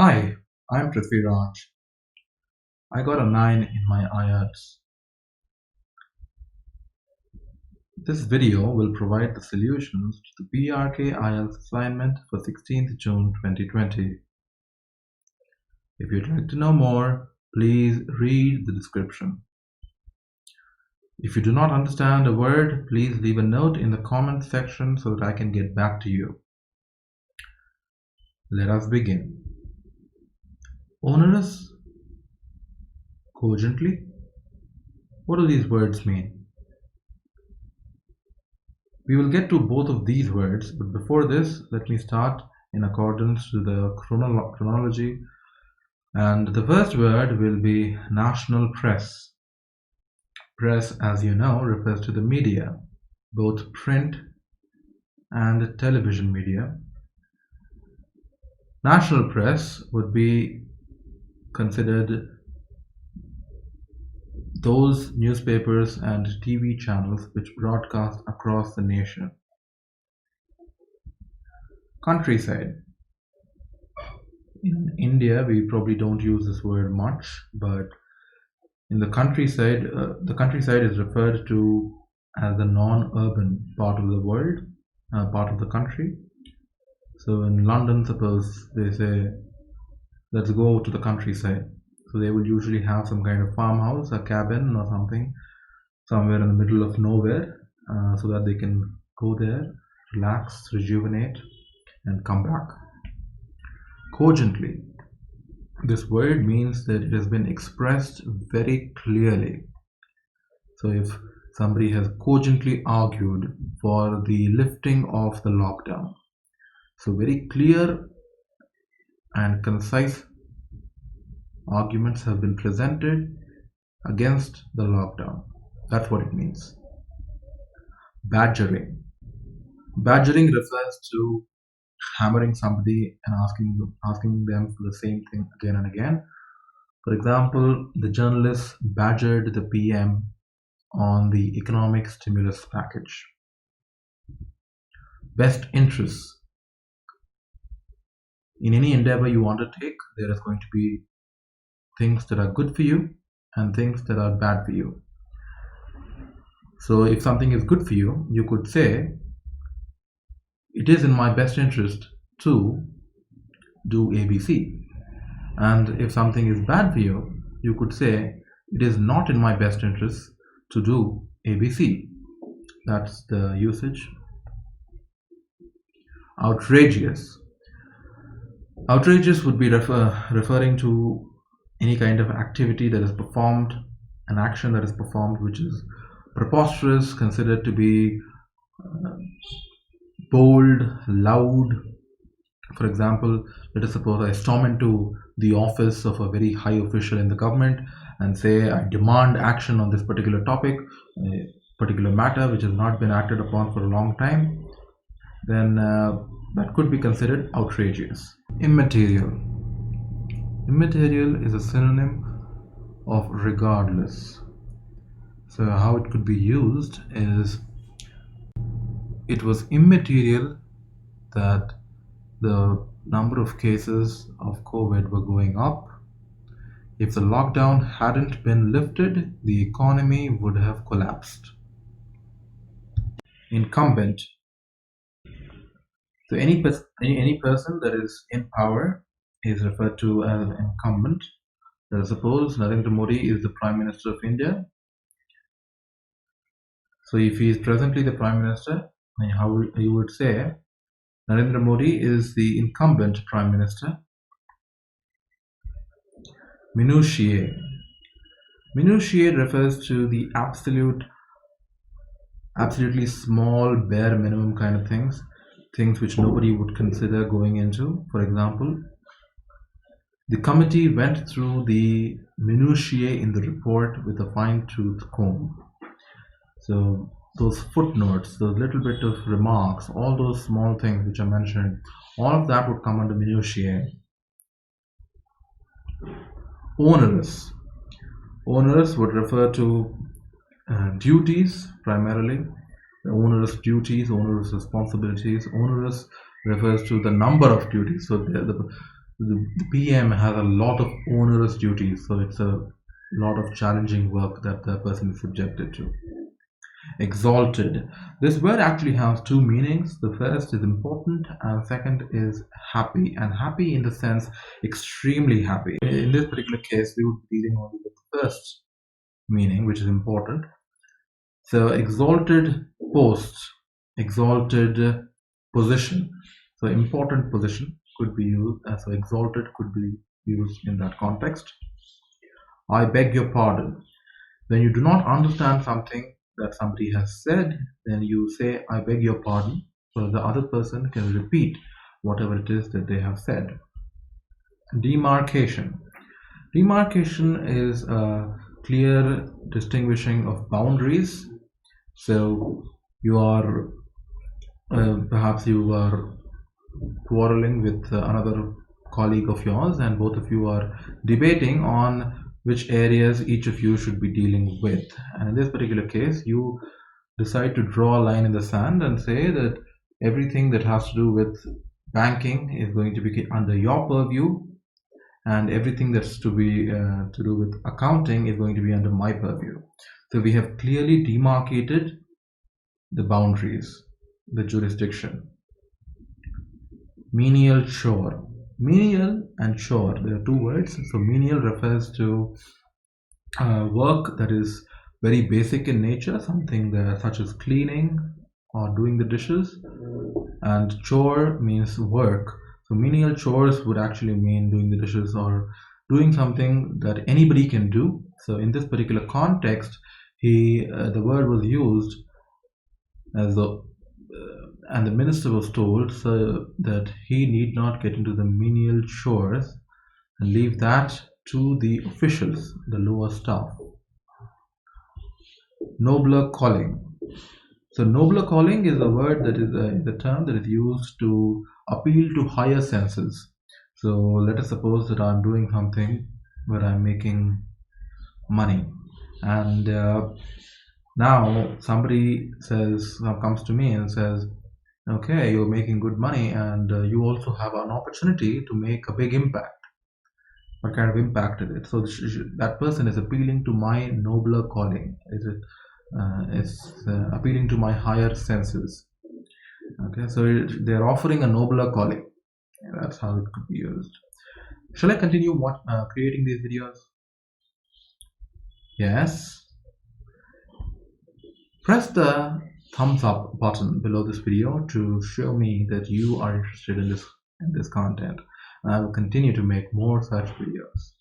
Hi, I'm Prithviraj. I got a 9 in my IELTS. This video will provide the solutions to the PRK IELTS assignment for 16th June 2020. If you'd like to know more, please read the description. If you do not understand a word, please leave a note in the comments section so that I can get back to you. Let us begin. Onerous? Cogently? What do these words mean? We will get to both of these words, but before this, let me start in accordance to the chronology. And the first word will be national press. Press, as you know, refers to the media, both print and television media. National press would be considered those newspapers and TV channels which broadcast across the nation. Countryside. In India, we probably don't use this word much, but in the countryside is referred to as the non-urban part of the world, part of the country. So in London, suppose they say, let's go to the countryside. So they will usually have some kind of farmhouse, a cabin or something, somewhere in the middle of nowhere, so that they can go there, relax, rejuvenate, and come back. Cogently. This word means that it has been expressed very clearly. So if somebody has cogently argued for the lifting of the lockdown, so very clear and concise arguments have been presented against the lockdown. That's what it means. Badgering. Badgering refers to hammering somebody and asking them for the same thing again and again. For example, the journalists badgered the PM on the economic stimulus package. Best interests. In any endeavor you undertake, there is going to be things that are good for you and things that are bad for you. So if something is good for you, you could say, it is in my best interest to do ABC. And if something is bad for you, you could say, it is not in my best interest to do ABC. That's the usage. Outrageous. Outrageous would be referring to any kind of activity that is performed, an action that is performed which is preposterous, considered to be bold, loud. For example, let us suppose I storm into the office of a very high official in the government and say I demand action on this particular topic, a particular matter which has not been acted upon for a long time, then that could be considered outrageous. Immaterial. Immaterial is a synonym of regardless. So how it could be used is, it was immaterial that the number of cases of COVID were going up. If the lockdown hadn't been lifted, the economy would have collapsed. Incumbent. So any person that is in power is referred to as an incumbent. Suppose Narendra Modi is the Prime Minister of India. So if he is presently the Prime Minister, how you would say Narendra Modi is the incumbent Prime Minister. Minutiae. Minutiae refers to the absolutely small, bare minimum kind of things which nobody would consider going into. For example, the committee went through the minutiae in the report with a fine-tooth comb. So those footnotes, those little bit of remarks, all those small things which are mentioned, all of that would come under minutiae. Onerous. Onerous would refer to duties primarily. Onerous duties, onerous responsibilities. Onerous refers to the number of duties. So The PM has a lot of onerous duties, so it's a lot of challenging work that the person is subjected to. Exalted. This word actually has two meanings. The first is important, and second is happy. And happy in the sense extremely happy. In this particular case, we would be dealing only with the first meaning, which is important. So exalted post, exalted position. So important position could be used as so exalted could be used in that context. I beg your pardon. When you do not understand something that somebody has said, then you say, I beg your pardon, so the other person can repeat whatever it is that they have said. Demarcation. Demarcation is a clear distinguishing of boundaries. So you are perhaps you are quarreling with another colleague of yours, and both of you are debating on which areas each of you should be dealing with. And in this particular case, you decide to draw a line in the sand and say that everything that has to do with banking is going to be under your purview, and everything that's to be to do with accounting is going to be under my purview. So we have clearly demarcated the boundaries, the jurisdiction. Menial chore. Menial and chore, there are two words. So menial refers to work that is very basic in nature, something that, such as cleaning or doing the dishes, and chore means work. So menial chores would actually mean doing the dishes or doing something that anybody can do. So in this particular context, the word was used as a and the minister was told so that he need not get into the menial chores and leave that to the officials, the lower staff. Nobler calling. So nobler calling is a word that is the term that is used to appeal to higher senses. So let us suppose that I'm doing something where I'm making money, and now somebody comes to me and says, okay, you're making good money, and you also have an opportunity to make a big impact. What kind of impact is it? So that person is appealing to my nobler calling. It's appealing to my higher senses. Okay, so they're offering a nobler calling. That's how it could be used. Shall I continue creating these videos? Yes. Press the thumbs up button below this video to show me that you are interested in this content. I will continue to make more such videos.